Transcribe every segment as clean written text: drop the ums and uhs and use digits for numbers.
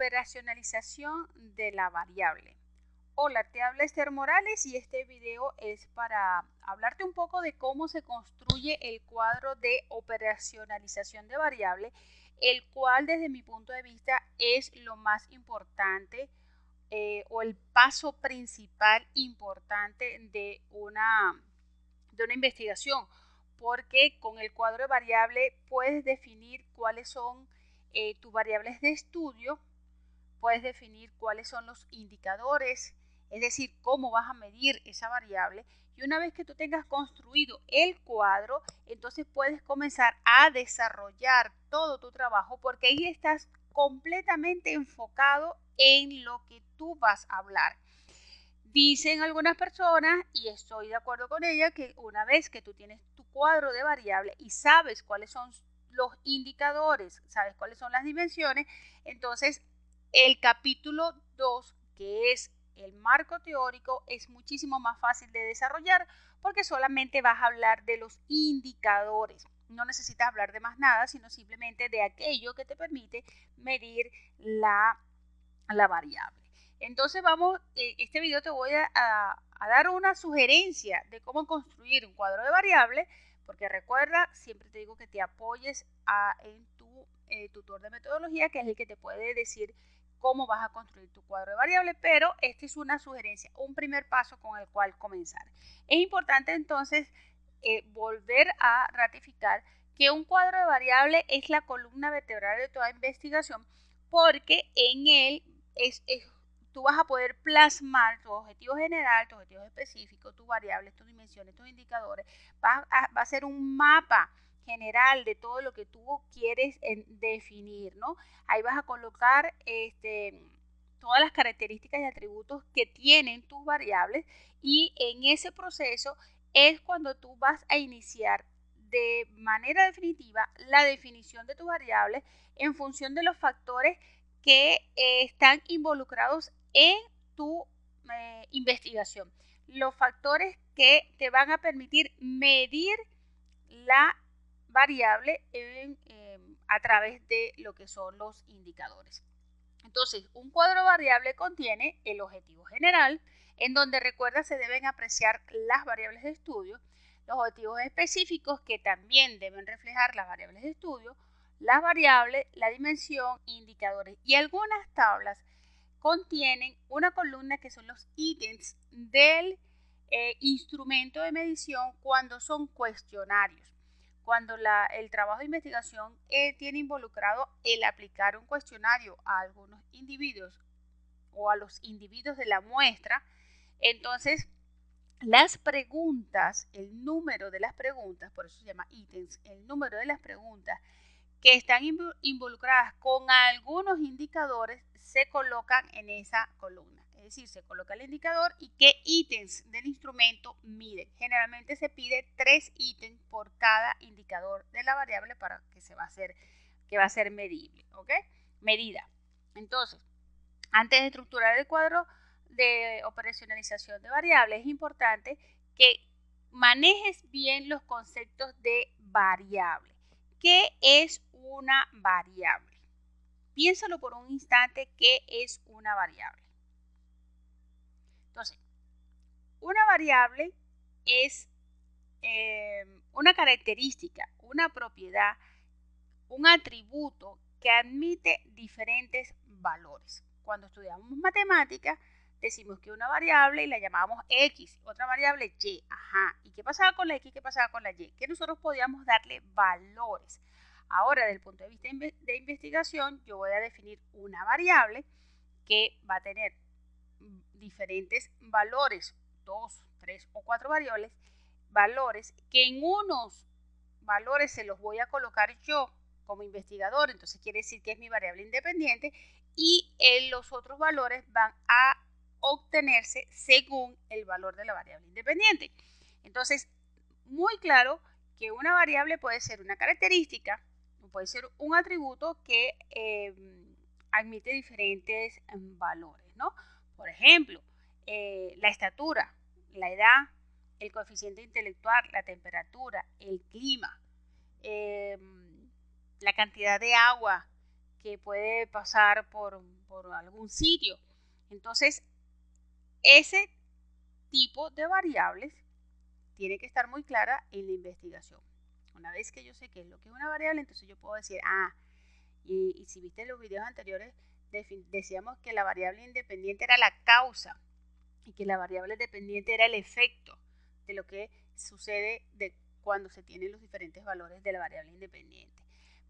Operacionalización de la variable. Hola, te habla Esther Morales y este video es para hablarte un poco de cómo se construye el cuadro de operacionalización de variable, el cual desde mi punto de vista es lo más importante o el paso principal importante de una investigación, porque con el cuadro de variable puedes definir cuáles son tus variables de estudio, puedes definir cuáles son los indicadores, es decir, cómo vas a medir esa variable. Y una vez que tú tengas construido el cuadro, entonces puedes comenzar a desarrollar todo tu trabajo, porque ahí estás completamente enfocado en lo que tú vas a hablar. Dicen algunas personas, y estoy de acuerdo con ella, que una vez que tú tienes tu cuadro de variables y sabes cuáles son los indicadores, sabes cuáles son las dimensiones, entonces el capítulo 2, que es el marco teórico, es muchísimo más fácil de desarrollar porque solamente vas a hablar de los indicadores. No necesitas hablar de más nada, sino simplemente de aquello que te permite medir la variable. Entonces este video te voy a dar una sugerencia de cómo construir un cuadro de variables, porque recuerda, siempre te digo que te apoyes en tu tutor de metodología, que es el que te puede decir cómo vas a construir tu cuadro de variables, pero esta es una sugerencia, un primer paso con el cual comenzar. Es importante entonces volver a ratificar que un cuadro de variables es la columna vertebral de toda investigación, porque en él tú vas a poder plasmar tu objetivo general, tu objetivo específico, tus variables, tus dimensiones, tus indicadores. Va a ser un mapa general de todo lo que tú quieres definir, ¿no? Ahí vas a colocar todas las características y atributos que tienen tus variables, y en ese proceso es cuando tú vas a iniciar de manera definitiva la definición de tus variables en función de los factores que están involucrados en tu investigación. Los factores que te van a permitir medir la variable a través de lo que son los indicadores. Entonces, un cuadro variable contiene el objetivo general, en donde recuerda se deben apreciar las variables de estudio, los objetivos específicos que también deben reflejar las variables de estudio, las variables, la dimensión, indicadores, y algunas tablas contienen una columna que son los ítems del instrumento de medición cuando son cuestionarios. Cuando el trabajo de investigación tiene involucrado el aplicar un cuestionario a algunos individuos o a los individuos de la muestra, entonces las preguntas, el número de las preguntas, por eso se llama ítems, el número de las preguntas que están involucradas con algunos indicadores se colocan en esa columna. Es decir, se coloca el indicador y qué ítems del instrumento miden. Generalmente se pide 3 ítems por cada indicador de la variable para que va a ser medible, ¿ok? Medida. Entonces, antes de estructurar el cuadro de operacionalización de variables, es importante que manejes bien los conceptos de variable. ¿Qué es una variable? Piénsalo por un instante, ¿qué es una variable? Entonces, una variable es una característica, una propiedad, un atributo que admite diferentes valores. Cuando estudiamos matemáticas, decimos que una variable y la llamamos X, otra variable Y. Ajá. ¿Y qué pasaba con la X? ¿Qué pasaba con la Y? Que nosotros podíamos darle valores. Ahora, desde el punto de vista de investigación, yo voy a definir una variable que va a tener diferentes valores, 2, 3 o 4 valores, que en unos valores se los voy a colocar yo como investigador, entonces quiere decir que es mi variable independiente, y los otros valores van a obtenerse según el valor de la variable independiente. Entonces, muy claro que una variable puede ser una característica, puede ser un atributo que admite diferentes valores, ¿no? Por ejemplo, la estatura, la edad, el coeficiente intelectual, la temperatura, el clima, la cantidad de agua que puede pasar por algún sitio. Entonces, ese tipo de variables tiene que estar muy clara en la investigación. Una vez que yo sé qué es lo que es una variable, entonces yo puedo decir, y si viste los videos anteriores, decíamos que la variable independiente era la causa y que la variable dependiente era el efecto de lo que sucede cuando se tienen los diferentes valores de la variable independiente.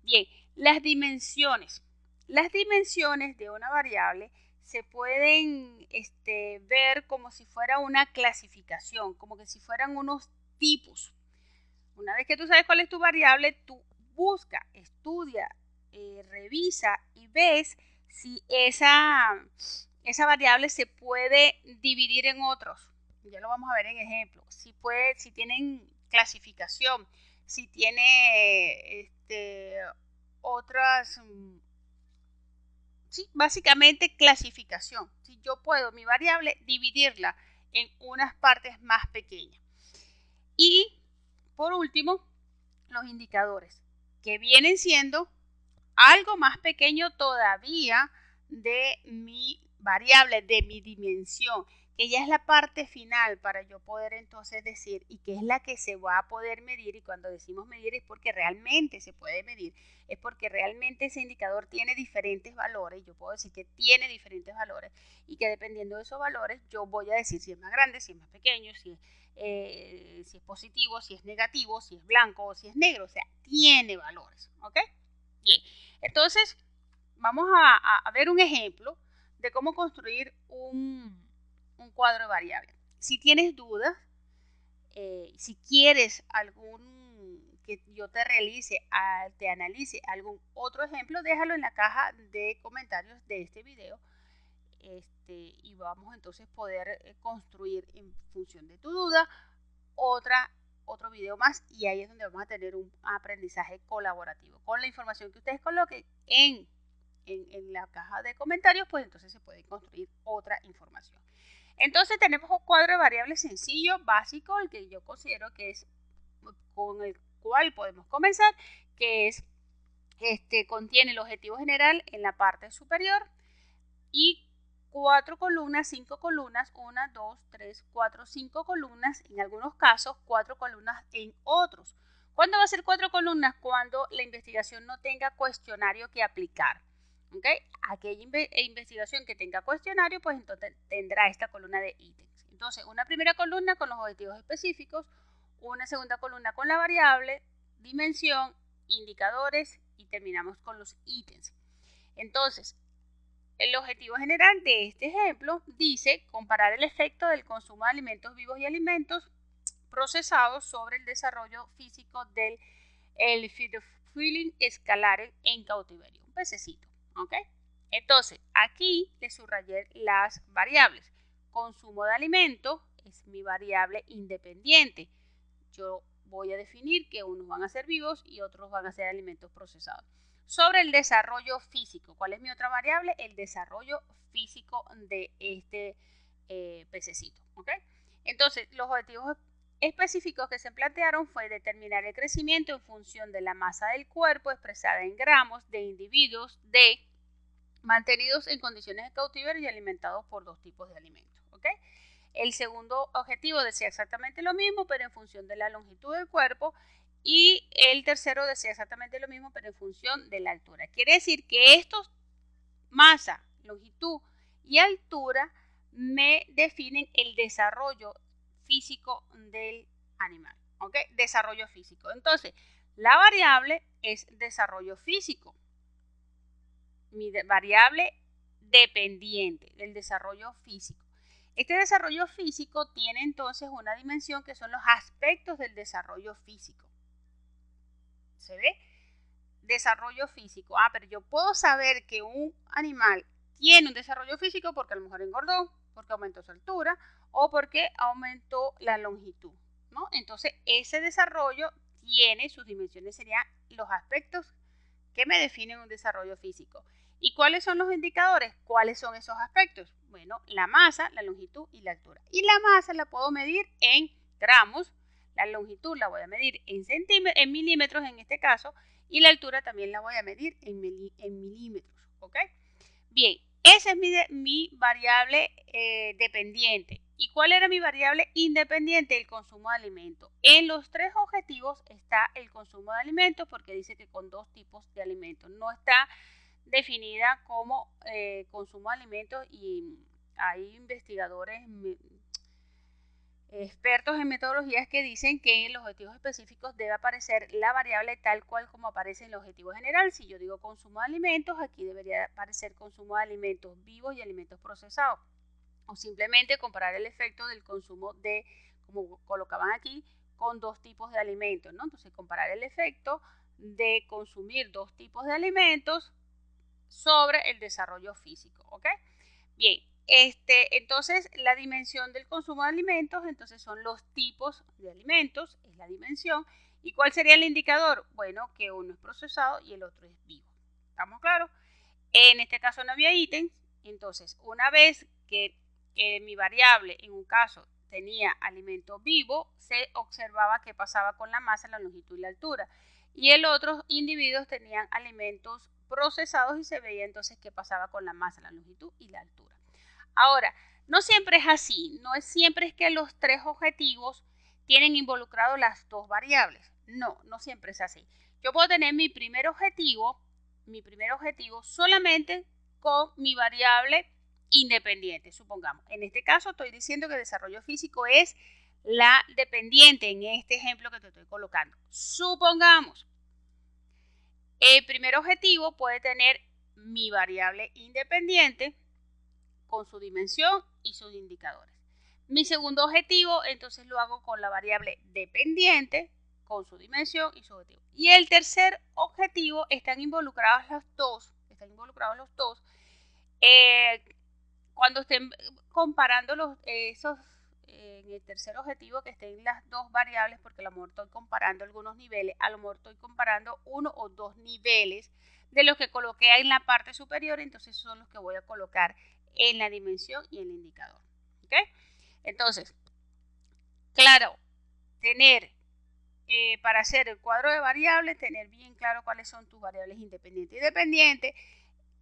Bien, las dimensiones. Las dimensiones de una variable se pueden ver como si fuera una clasificación, como que si fueran unos tipos. Una vez que tú sabes cuál es tu variable, tú busca, estudia, revisa y ves si esa variable se puede dividir en otros. Ya lo vamos a ver en ejemplo. Si tienen clasificación, si tiene otras, sí, básicamente clasificación. Si yo puedo mi variable dividirla en unas partes más pequeñas. Y por último, los indicadores, que vienen siendo algo más pequeño todavía de mi variable, de mi dimensión, que ya es la parte final para yo poder entonces decir, y que es la que se va a poder medir, y cuando decimos medir es porque realmente se puede medir, es porque realmente ese indicador tiene diferentes valores, yo puedo decir que tiene diferentes valores, y que dependiendo de esos valores yo voy a decir si es más grande, si es más pequeño, si es positivo, si es negativo, si es blanco o si es negro, o sea, tiene valores, ¿ok? Bien, entonces vamos a ver un ejemplo de cómo construir un cuadro de variables. Si tienes dudas, si quieres que yo te te analice algún otro ejemplo, déjalo en la caja de comentarios de este video. Y vamos entonces a poder construir en función de tu duda otro video más, y ahí es donde vamos a tener un aprendizaje colaborativo. Con la información que ustedes coloquen en la caja de comentarios, pues entonces se puede construir otra información. Entonces tenemos un cuadro de variables sencillo, básico, el que yo considero que es con el cual podemos comenzar, que es contiene el objetivo general en la parte superior y 4 columnas, 5 columnas, 1, 2, 3, 4, 5 columnas, en algunos casos 4 columnas en otros. ¿Cuándo va a ser 4 columnas? Cuando la investigación no tenga cuestionario que aplicar. ¿Okay? Aquella investigación que tenga cuestionario, pues entonces tendrá esta columna de ítems. Entonces, una primera columna con los objetivos específicos, una segunda columna con la variable, dimensión, indicadores y terminamos con los ítems. Entonces, el objetivo general de este ejemplo dice comparar el efecto del consumo de alimentos vivos y alimentos procesados sobre el desarrollo físico del Elphinstone escalare en cautiverio, un pececito. ¿Ok? Entonces, aquí le subrayé las variables. Consumo de alimentos es mi variable independiente. Yo voy a definir que unos van a ser vivos y otros van a ser alimentos procesados. Sobre el desarrollo físico, ¿cuál es mi otra variable? El desarrollo físico de este pececito. ¿Ok? Entonces, los objetivos específicos que se plantearon fue determinar el crecimiento en función de la masa del cuerpo expresada en gramos de individuos mantenidos en condiciones de cautiverio y alimentados por 2 tipos de alimentos. ¿Okay? El segundo objetivo decía exactamente lo mismo, pero en función de la longitud del cuerpo, y el tercero decía exactamente lo mismo, pero en función de la altura. Quiere decir que estos, masa, longitud y altura, me definen el desarrollo físico del animal. ¿Ok? Desarrollo físico. Entonces, la variable es desarrollo físico. Mi variable dependiente del desarrollo físico. Este desarrollo físico tiene entonces una dimensión que son los aspectos del desarrollo físico. ¿Se ve? Desarrollo físico. Pero yo puedo saber que un animal tiene un desarrollo físico porque a lo mejor engordó, porque aumentó su altura o porque aumentó la longitud, ¿no? Entonces, ese desarrollo tiene sus dimensiones, serían los aspectos que me definen un desarrollo físico. ¿Y cuáles son los indicadores? ¿Cuáles son esos aspectos? Bueno, la masa, la longitud y la altura. Y la masa la puedo medir en gramos, la longitud la voy a medir en milímetros en este caso, y la altura también la voy a medir en milímetros, ¿ok? Bien, esa es mi variable dependiente. ¿Y cuál era mi variable independiente? El consumo de alimentos. En los tres objetivos está el consumo de alimentos porque dice que con 2 tipos de alimentos. No está definida como consumo de alimentos y hay investigadores expertos en metodologías que dicen que en los objetivos específicos debe aparecer la variable tal cual como aparece en el objetivo general. Si yo digo consumo de alimentos, aquí debería aparecer consumo de alimentos vivos y alimentos procesados. O simplemente comparar el efecto del consumo de, como colocaban aquí, con 2 tipos de alimentos, ¿no? Entonces, comparar el efecto de consumir 2 tipos de alimentos sobre el desarrollo físico, ¿ok? Bien, entonces la dimensión del consumo de alimentos, entonces son los tipos de alimentos, es la dimensión. ¿Y cuál sería el indicador? Bueno, que uno es procesado y el otro es vivo. ¿Estamos claros? En este caso no había ítems, entonces una vez que mi variable en un caso tenía alimento vivo, se observaba qué pasaba con la masa, la longitud y la altura. Y el otro individuos tenían alimentos procesados y se veía entonces qué pasaba con la masa, la longitud y la altura. Ahora, no siempre es así, no es siempre es que los tres objetivos tienen involucrado las 2 variables. No, no siempre es así. Yo puedo tener mi primer objetivo solamente con mi variable independiente, supongamos. En este caso estoy diciendo que el desarrollo físico es la dependiente en este ejemplo que te estoy colocando. Supongamos, el primer objetivo puede tener mi variable independiente con su dimensión y sus indicadores. Mi segundo objetivo, entonces lo hago con la variable dependiente, con su dimensión y su objetivo. Y el tercer objetivo, están involucrados los dos. Cuando estén comparando en el tercer objetivo que estén las 2 variables, porque a lo mejor estoy comparando algunos niveles, a lo mejor estoy comparando 1 o 2 niveles de los que coloqué en la parte superior, entonces son los que voy a colocar en la dimensión y en el indicador. ¿Ok? Entonces, claro, para hacer el cuadro de variables, tener bien claro cuáles son tus variables independientes y dependientes,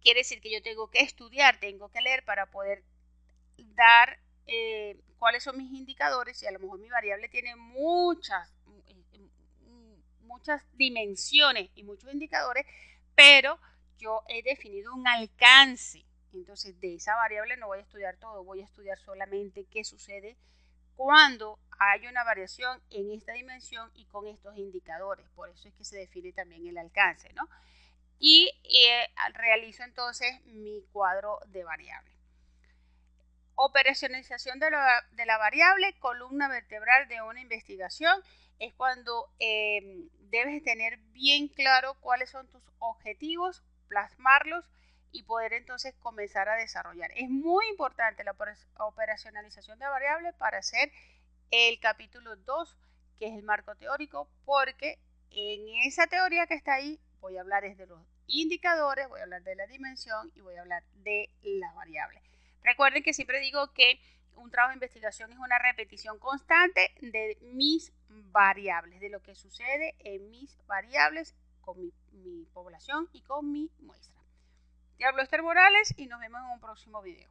quiere decir que yo tengo que estudiar, tengo que leer para poder dar cuáles son mis indicadores y a lo mejor mi variable tiene muchas dimensiones y muchos indicadores, pero yo he definido un alcance. Entonces de esa variable no voy a estudiar todo, voy a estudiar solamente qué sucede cuando hay una variación en esta dimensión y con estos indicadores. Por eso es que se define también el alcance, ¿no? Y realizo entonces mi cuadro de variables. Operacionalización de la variable, columna vertebral de una investigación, es cuando debes tener bien claro cuáles son tus objetivos, plasmarlos y poder entonces comenzar a desarrollar. Es muy importante la operacionalización de variables para hacer el capítulo 2, que es el marco teórico, porque en esa teoría que está ahí voy a hablar de los indicadores, voy a hablar de la dimensión y voy a hablar de las variables. Recuerden que siempre digo que un trabajo de investigación es una repetición constante de mis variables, de lo que sucede en mis variables con mi población y con mi muestra. Te hablo Esther Morales y nos vemos en un próximo video.